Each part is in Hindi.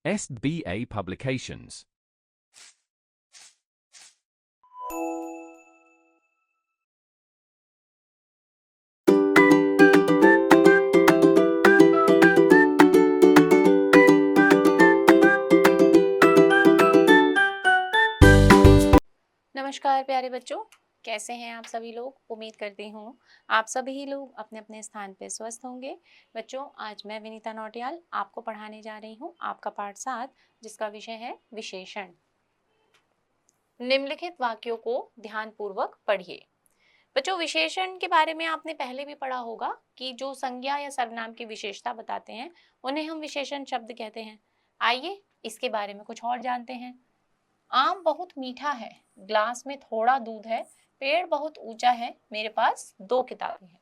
SBA Publications. नमस्कार प्यारे बच्चों, कैसे हैं आप सभी लोग। उम्मीद करती हूँ आप सभी लोग अपने अपने स्थान पे स्वस्थ होंगे। बच्चों, आज मैं विनीता नौटियाल आपको पढ़ाने जा रही हूँ आपका पाठ 7, जिसका विषय है विशेषण। निम्नलिखित वाक्यों को ध्यानपूर्वक पढ़िए। बच्चों, विशेषण के बारे में आपने पहले भी पढ़ा होगा कि जो संज्ञा या सर्वनाम की विशेषता बताते हैं उन्हें हम विशेषण शब्द कहते हैं। आइए इसके बारे में कुछ और जानते हैं। आम बहुत मीठा है, ग्लास में थोड़ा दूध है, पेड़ बहुत ऊंचा है, मेरे पास 2 किताबें हैं।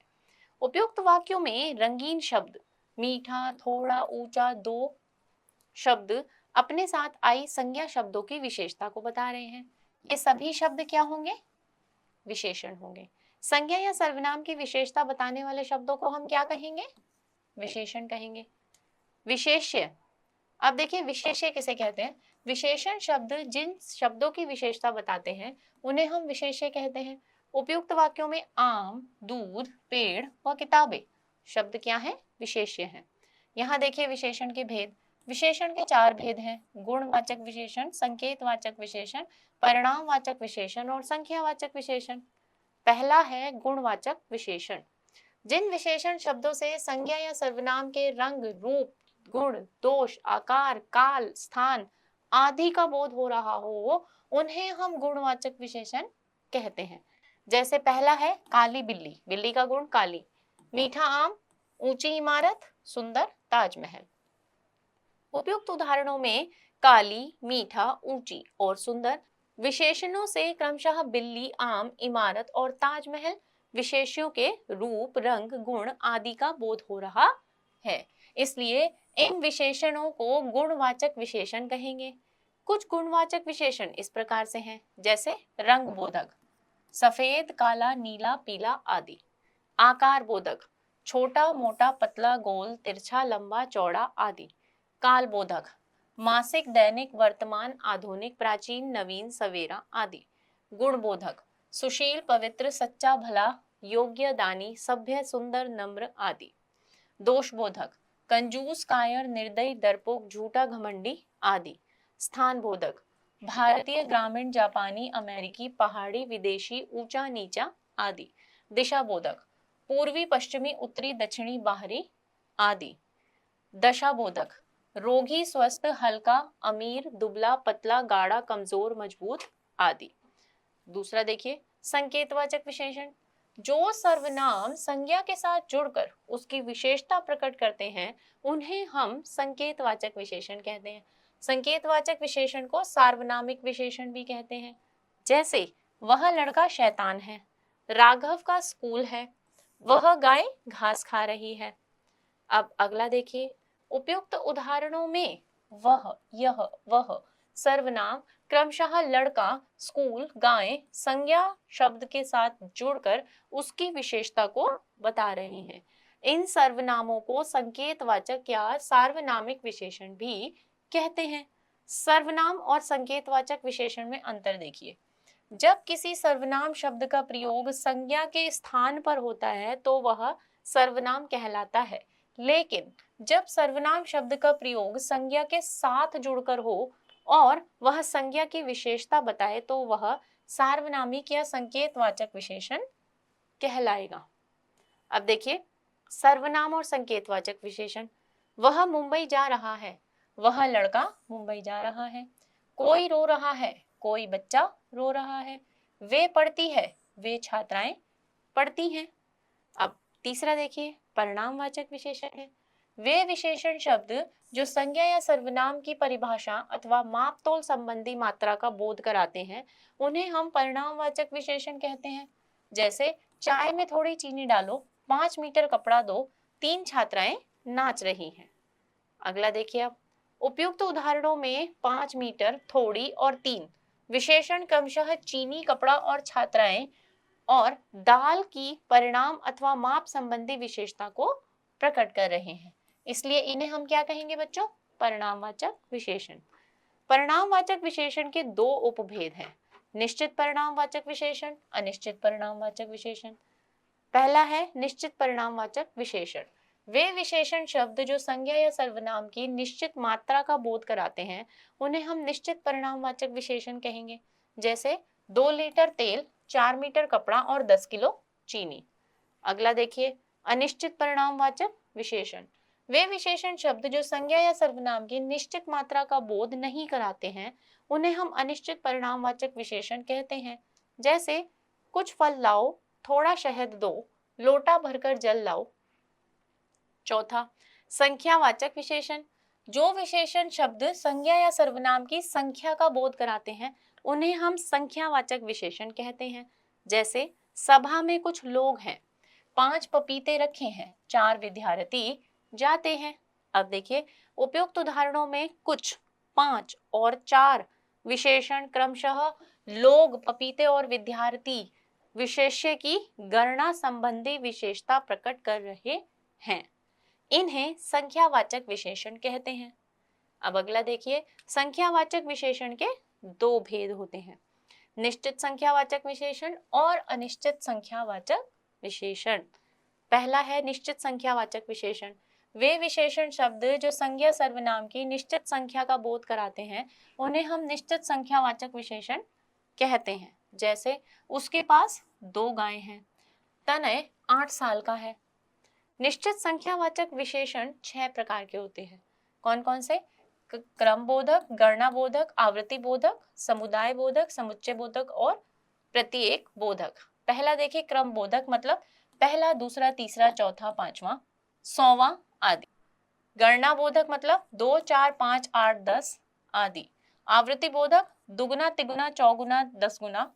उपयुक्त वाक्यों में रंगीन शब्द मीठा, थोड़ा, ऊंचा, 2 शब्द अपने साथ आई संज्ञा शब्दों की विशेषता को बता रहे हैं। ये सभी शब्द क्या होंगे? विशेषण होंगे। संज्ञा या सर्वनाम की विशेषता बताने वाले शब्दों को हम क्या कहेंगे? विशेषण कहेंगे। विशेष्य, अब देखिए विशेष्य किसे कहते हैं? विशेषण शब्द जिन शब्दों की विशेषता बताते हैं उन्हें हम विशेष्य कहते हैं। उपयुक्त वाक्यों में आम, दूध, पेड़ व किताबें शब्द क्या हैं? विशेष्य हैं। यहाँ देखिए विशेषण के भेद। विशेषण के 4 भेद हैं: गुणवाचक विशेषण, संकेतवाचक विशेषण, परिणामवाचक विशेषण और संख्यावाचक विशेषण। पहला है गुणवाचक विशेषण। जिन विशेषण शब्दों से संज्ञा या सर्वनाम के रंग, रूप, गुण, दोष, आकार, काल, स्थान आदि का बोध हो रहा हो उन्हें हम गुणवाचक विशेषण कहते हैं। जैसे पहला है काली बिल्ली, बिल्ली का गुण काली। मीठा आम, ऊंची इमारत, सुंदर ताजमहल। उपयुक्त उदाहरणों में काली, मीठा, ऊंची और सुंदर विशेषणों से क्रमशः बिल्ली, आम, इमारत और ताजमहल विशेष्यों के रूप, रंग, गुण आदि का बोध हो रहा है। इसलिए इन विशेषणों को गुणवाचक विशेषण कहेंगे। कुछ गुणवाचक विशेषण इस प्रकार से हैं, जैसे रंग बोधक, सफेद, काला, नीला, पीला आदि। आकार बोधक, छोटा, मोटा, पतला, गोल, तिरछा, लंबा, चौड़ा आदि। काल बोधक, मासिक, दैनिक, वर्तमान, आधुनिक, प्राचीन, नवीन, सवेरा आदि। गुण बोधक, सुशील, पवित्र, सच्चा, भला, योग्य, दानी, सभ्य, सुंदर, नम्र आदि। दोष बोधक, कंजूस, कायर, निर्दयी, डरपोक, झूठा, घमंडी आदि। स्थान बोधक, भारतीय, ग्रामीण, जापानी, अमेरिकी, पहाड़ी, विदेशी, ऊंचा, नीचा आदि। दिशा बोधक, पूर्वी, पश्चिमी, उत्तरी, दक्षिणी, बाहरी आदि। दशा बोधक, रोगी, स्वस्थ, हल्का, अमीर, दुबला, पतला, गाढ़ा, कमजोर, मजबूत आदि। दूसरा देखिए संकेतवाचक विशेषण। जो सर्वनाम संज्ञा के साथ जुड़कर उसकी विशेषता प्रकट करते हैं उन्हें हम संकेतवाचक विशेषण कहते हैं। संकेतवाचक विशेषण को सार्वनामिक विशेषण भी कहते हैं। जैसे वह लड़का शैतान है, राघव का स्कूल है, वह गाय घास खा रही है। अब अगला देखिए, उपयुक्त उदाहरणों में वह, यह, वह सर्वनाम क्रमशः लड़का, स्कूल, गाय संज्ञा शब्द के साथ जुड़कर उसकी विशेषता को बता रहे हैं। इन सर्वनामों को संकेतवाचक या सार्वनामिक विशेषण भी कहते हैं। सर्वनाम और संकेतवाचक विशेषण में अंतर देखिए। जब किसी सर्वनाम शब्द का प्रयोग संज्ञा के स्थान पर होता है तो वह सर्वनाम कहलाता है, लेकिन जब सर्वनाम शब्द का प्रयोग संज्ञा के साथ जुड़कर हो और वह संज्ञा की विशेषता बताए तो वह सार्वनामिक या संकेतवाचक विशेषण कहलाएगा। अब देखिए सर्वनाम और संकेतवाचक विशेषण। वह मुंबई जा रहा है, वह लड़का मुंबई जा रहा है। कोई रो रहा है, कोई बच्चा रो रहा है। वे पढ़ती है, वे छात्राएं पढ़ती हैं। अब तीसरा देखिए परिणामवाचक विशेषण है। वे विशेषण शब्द जो संज्ञा या सर्वनाम की परिभाषा अथवा मापतोल संबंधी मात्रा का बोध कराते हैं उन्हें हम परिणामवाचक विशेषण कहते हैं। जैसे चाय में थोड़ी चीनी डालो, 5 मीटर कपड़ा दो, 3 छात्राएं नाच रही हैं। अगला देखिए अब उपयुक्त उदाहरणों में 5 मीटर, थोड़ी और 3 विशेषण क्रमशः चीनी, कपड़ा और छात्राएं और दाल की परिणाम अथवा माप संबंधी विशेषता को प्रकट कर रहे हैं। इसलिए इन्हें हम क्या कहेंगे बच्चों? परिणामवाचक विशेषण। परिणामवाचक विशेषण के दो उपभेद हैं, निश्चित परिणामवाचक विशेषण, अनिश्चित परिणामवाचक विशेषण। पहला है निश्चित परिणामवाचक विशेषण। वे विशेषण शब्द जो संज्ञा या सर्वनाम की निश्चित मात्रा का बोध कराते हैं उन्हें हम निश्चित परिणामवाचक विशेषण कहेंगे। जैसे 2 लीटर तेल, 4 मीटर कपड़ा और 10 किलो चीनी। अगला देखिए, अनिश्चित परिणामवाचक विशेषण। वे विशेषण शब्द जो संज्ञा या सर्वनाम की निश्चित मात्रा का बोध नहीं कराते हैं उन्हें हम अनिश्चित परिणामवाचक विशेषण कहते हैं। जैसे कुछ फल लाओ, थोड़ा शहद दो, लोटा भरकर जल लाओ। चौथा, संख्यावाचक विशेषण। जो विशेषण शब्द संज्ञा या सर्वनाम की संख्या का बोध कराते हैं उन्हें हम संख्यावाचक विशेषण कहते हैं। जैसे सभा में कुछ लोग हैं, 5 पपीते रखे हैं, 4 विद्यार्थी जाते हैं। अब देखिए, उपयुक्त उदाहरणों में कुछ, 5 और 4 विशेषण क्रमशः लोग, पपीते और विद्यार्थी विशेष्य की गणना संबंधी विशेषता प्रकट कर रहे हैं। इन्हें संख्यावाचक विशेषण कहते हैं। अब अगला देखिए, संख्यावाचक विशेषण के दो भेद होते हैं, निश्चित संख्यावाचक विशेषण और अनिश्चित संख्यावाचक विशेषण। पहला है निश्चित संख्यावाचक विशेषण। वे विशेषण शब्द जो संज्ञा सर्वनाम की निश्चित संख्या का बोध कराते हैं उन्हें हम निश्चित संख्यावाचक विशेषण कहते हैं। जैसे उसके पास 2 गायें हैं, तनय 8 साल का है। निश्चित संख्यावाचक विशेषण 6 प्रकार के होते हैं। कौन कौन से? क्रम बोधक, गणना बोधक, आवृत्ति बोधक, समुदाय बोधक, समुच्चय बोधक और प्रत्येक बोधक। पहला देखिए, क्रम बोधक मतलब पहला, दूसरा, तीसरा, चौथा, पांचवा, 100वां आदि। गणना बोधक मतलब 2, 4, 5, 8, 10 आदि। आवृत्ति बोधक दुगुना, तिगुना, चौगुना, 10 गुना।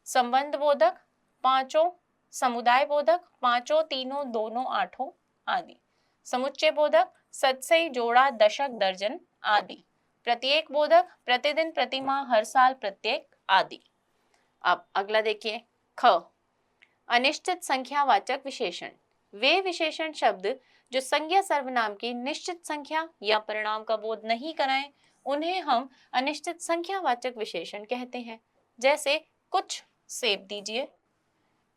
संबंध बोधक पांचों। समुदाय बोधक पांचों, तीनों, दोनों, आठों आदि। समुच्चय बोधक सतसई, जोड़ा, दशक, दर्जन आदि। प्रत्येक बोधक प्रतिदिन, प्रतिमाह, हर साल, प्रत्येक आदि। अब अगला देखिए, ख, अनिश्चित संख्यावाचक विशेषण। वे विशेषण शब्द जो संज्ञा सर्वनाम की निश्चित संख्या या परिणाम का बोध नहीं कराएं उन्हें हम अनिश्चित संख्यावाचक विशेषण कहते हैं। जैसे कुछ सेब दीजिए,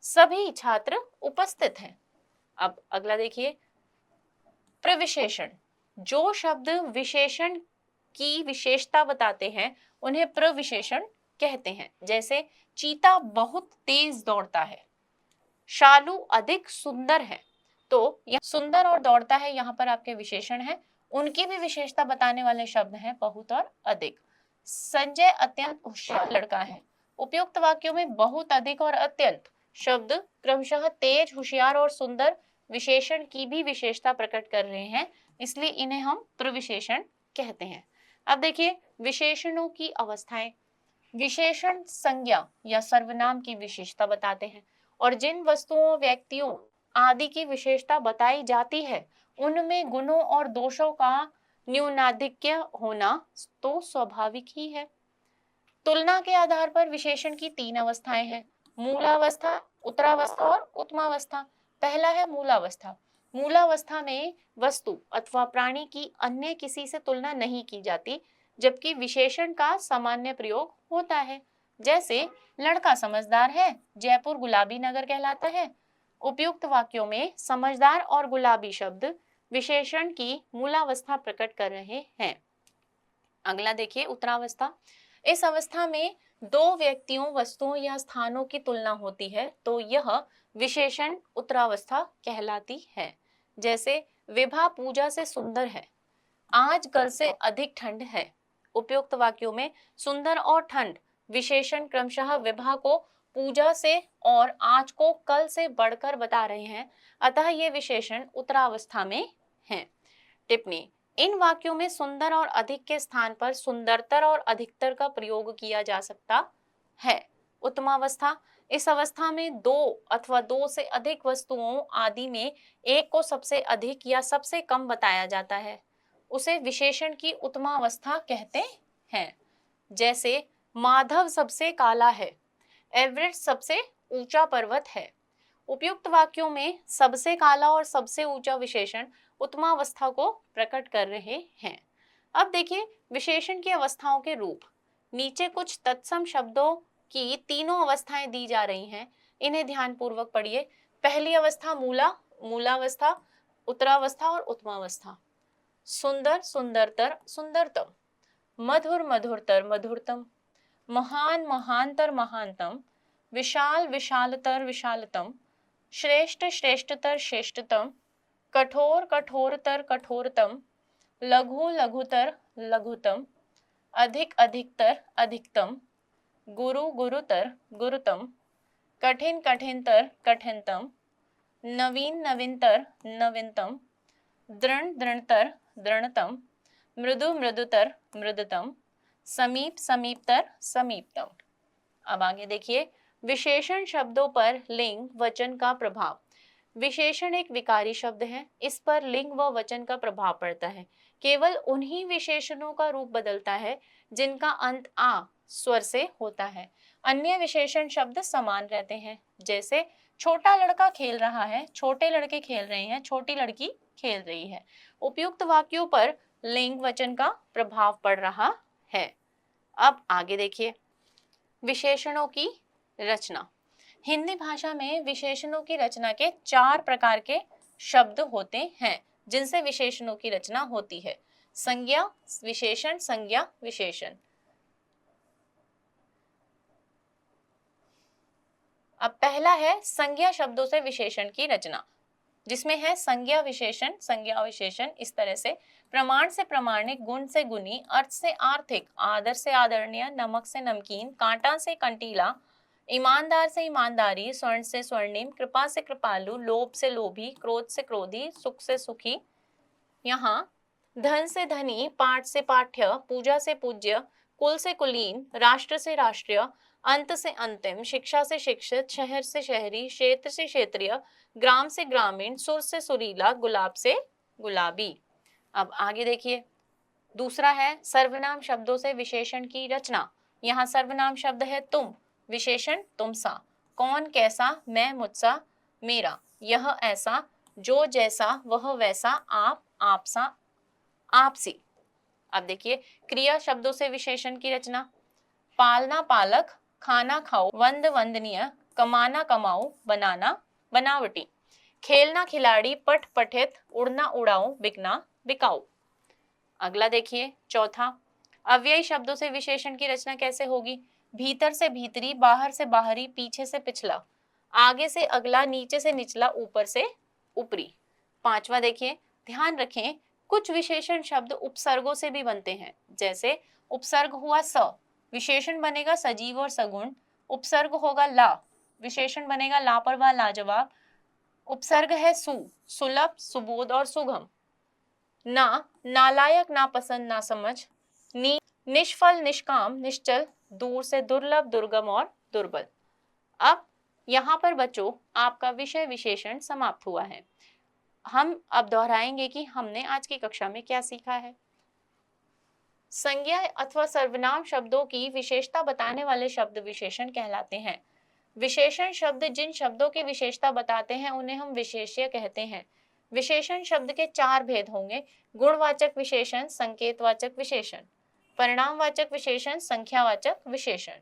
सभी छात्र उपस्थित हैं। अब अगला देखिए, प्रविशेषण। जो शब्द विशेषण की विशेषता बताते हैं उन्हें प्रविशेषण कहते हैं। जैसे चीता बहुत तेज दौड़ता है, शालू अधिक सुंदर है। तो यह सुंदर और दौड़ता है यहाँ पर आपके विशेषण है, उनकी भी विशेषता बताने वाले शब्द हैं बहुत और अधिक। संजय अत्यंत होशियार लड़का है। उपयुक्त वाक्यों में बहुत, अधिक और अत्यंत शब्द क्रमशः तेज, होशियार और सुंदर विशेषण की भी विशेषता प्रकट कर रहे हैं, इसलिए इन्हें हम प्रविशेषण कहते हैं। अब देखिए, विशेषणों की अवस्थाएं। विशेषण संज्ञा या सर्वनाम की विशेषता बताते हैं और जिन वस्तुओं, व्यक्तियों आदि की विशेषता बताई जाती है उनमें गुणों और दोषों का न्यूनाधिक्य होना तो स्वाभाविक ही है। तुलना के आधार पर विशेषण की 3 अवस्थाएं हैं, मूलावस्था, उत्तरावस्था और उत्तमावस्था। पहला है मूलावस्था। मूलावस्था में वस्तु अथवा प्राणी की अन्य किसी से तुलना नहीं की जाती, जबकि विशेषण का सामान्य प्रयोग होता है। जैसे लड़का समझदार है, जयपुर गुलाबी नगर कहलाता है। उपयुक्त वाक्यों में समझदार और गुलाबी शब्द विशेषण की मूलावस्था प्रकट कर रहे हैं। अगला देखिए, उत्तरावस्था। इस अवस्था में 2 व्यक्तियों, वस्तुओं या स्थानों की तुलना होती है तो यह विशेषण उत्तरावस्था कहलाती है। जैसे विभा पूजा से सुंदर है, आज कल से अधिक ठंड है। उपयुक्त वाक्यों में सुंदर और ठंड विशेषण क्रमशः विभा को पूजा से और आज को कल से बढ़कर बता रहे हैं, अतः ये विशेषण उत्तरावस्था में हैं। टिप्पणी, इन वाक्यों में सुंदर और अधिक के स्थान पर सुंदरतर और अधिकतर का प्रयोग किया जा सकता है। उत्तमावस्था। इस अवस्था में 2 अथवा 2 से अधिक वस्तुओं आदि में एक को सबसे अधिक या सबसे कम बताया जाता है, उसे विशेषण की उत्तमावस्था कहते हैं। जैसे माधव सबसे काला है, एवरेस्ट सबसे ऊंचा पर्वत है। उपयुक्त वाक्यों में सबसे काला और सबसे ऊंचा विशेषण उत्तमावस्था को प्रकट कर रहे हैं। अब देखिए विशेषण की अवस्थाओं के रूप। नीचे कुछ तत्सम शब्दों की तीनों अवस्थाएं दी जा रही हैं, इन्हें ध्यान पूर्वक पढ़िए। पहली अवस्था मूला, मूलावस्था, उत्तरावस्था और उत्तमावस्था। सुंदर, सुंदरतर, सुंदरतम। मधुर, मधुरतर, मधुरतम। महान, महानतर, महानतम। विशाल, विशालतर, विशालतम। श्रेष्ठ, श्रेष्ठतर, श्रेष्ठतम। कठोर, कठोरतर, कठोरतम। लघु, लघुतर, लघुतम। अधिक, अधिकतर, अधिकतम। गुरु, गुरुतर, गुरुतम। कठिन, कठिनतर, कठिनतम। नवीन, नवीनतर, नवीनतम। दृढ़, दृढ़तर, दृढ़तम। मृदु, मृदुतर, मृदुतम। समीप, समीपतर, समीपतम। अब आगे देखिए विशेषण शब्दों पर लिंग वचन का प्रभाव। विशेषण एक विकारी शब्द है, इस पर लिंग व वचन का प्रभाव पड़ता है। केवल उन्हीं विशेषणों का रूप बदलता है जिनका अंत आ स्वर से होता है। अन्य विशेषण शब्द समान रहते हैं, जैसे छोटा लड़का खेल रहा है, छोटे लड़के खेल रहे हैं, छोटी लड़की खेल रही है। उपयुक्त वाक्यों पर लिंग वचन का प्रभाव पड़ रहा है। अब आगे देखिए विशेषणों की रचना। हिंदी भाषा में विशेषणों की रचना के 4 प्रकार के शब्द होते हैं जिनसे विशेषणों की रचना होती है। संज्ञा, विशेषण, संज्ञा, विशेषण। अब पहला है संज्ञा शब्दों से विशेषण की रचना, जिसमें है संज्ञा विशेषण, संज्ञा विशेषण इस तरह से। प्रमाण से प्रमाणिक, गुण से गुणी, अर्थ से आर्थिक, आदर से आदरणीय, नमक से नमकीन, कांटा से कंटीला, ईमानदार से ईमानदारी, स्वर्ण से स्वर्णिम, कृपा से कृपालु, लोभ से लोभी, क्रोध से क्रोधी, सुख से सुखी। यहाँ धन से धनी, पाठ से पाठ्य, पूजा से पूज्य, कुल से कुलीन, राष्ट्र से राष्ट्रीय, अंत से अंतिम, शिक्षा से शिक्षित, शहर से शहरी, क्षेत्र से क्षेत्रीय, ग्राम से ग्रामीण, सुर से सुरीला, गुलाब से गुलाबी। अब आगे देखिए दूसरा है सर्वनाम शब्दों से विशेषण की रचना। यहाँ सर्वनाम शब्द है तुम, विशेषण तुम सा। कौन, कैसा, मैं, मुझसा, मेरा, यह ऐसा, जो जैसा, वह वैसा, आप, आपसा, आपसी। अब देखिए क्रिया शब्दों से विशेषण की रचना। पालना पालक, खाना खाओ, वंद वंदनीय, कमाना कमाओ, बनाना बनावटी, खेलना खिलाड़ी, पठ पठित, उड़ना उड़ाओ, बिकना बिकाऊ। अगला देखिए चौथा, अव्ययी शब्दों से विशेषण की रचना कैसे होगी। भीतर से भीतरी, बाहर से बाहरी, पीछे से पिछला, आगे से अगला, नीचे से निचला, ऊपर से ऊपरी। पांचवा देखिए, ध्यान रखें कुछ विशेषण शब्द उपसर्गों से भी बनते हैं, जैसे उपसर्ग हुआ स, विशेषण बनेगा सजीव और सगुण। उपसर्ग होगा ला, विशेषण बनेगा लापरवाह लाजवाब। उपसर्ग है सु, सुलभ, सुबोध और सुगम। ना, नालायक, नापसंद, नासमझ। नी, निष्फल, निष्काम, निश्चल, दूर से दुर्लभ, दुर्गम और दुर्बल। अब यहाँ पर बच्चों आपका विषय विशेषण समाप्त हुआ है। हम अब दोहराएंगे कि हमने आज की कक्षा में क्या सीखा है। संज्ञा अथवा सर्वनाम शब्दों की विशेषता बताने वाले शब्द विशेषण कहलाते हैं। विशेषण शब्द जिन शब्दों की विशेषता बताते हैं उन्हें हम विशेष्य कहते हैं। विशेषण शब्द के 4 भेद होंगे, गुणवाचक विशेषण, संकेतवाचक विशेषण, परिणामवाचक विशेषण, संख्यावाचक विशेषण।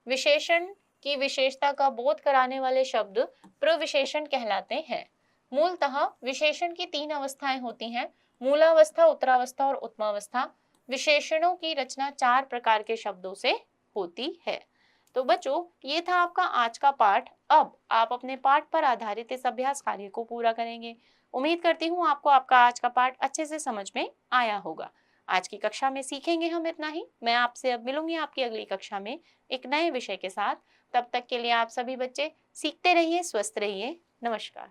विशेषण की विशेषता का बोध कराने वाले शब्द प्रविशेषण कहलाते हैं। मूलतः विशेषण की 3 अवस्थाएं होती हैं, मूलावस्था, उत्तरावस्था और उत्तमावस्था। विशेषणों की रचना 4 प्रकार के शब्दों से होती है। तो बच्चों ये था आपका आज का पाठ। अब आप अपने पाठ पर आधारित इस अभ्यास कार्य को पूरा करेंगे। उम्मीद करती हूँ आपको आपका आज का पाठ अच्छे से समझ में आया होगा। आज की कक्षा में सीखेंगे हम इतना ही। मैं आपसे अब मिलूंगी आपकी अगली कक्षा में एक नए विषय के साथ। तब तक के लिए आप सभी बच्चे सीखते रहिए, स्वस्थ रहिए। नमस्कार।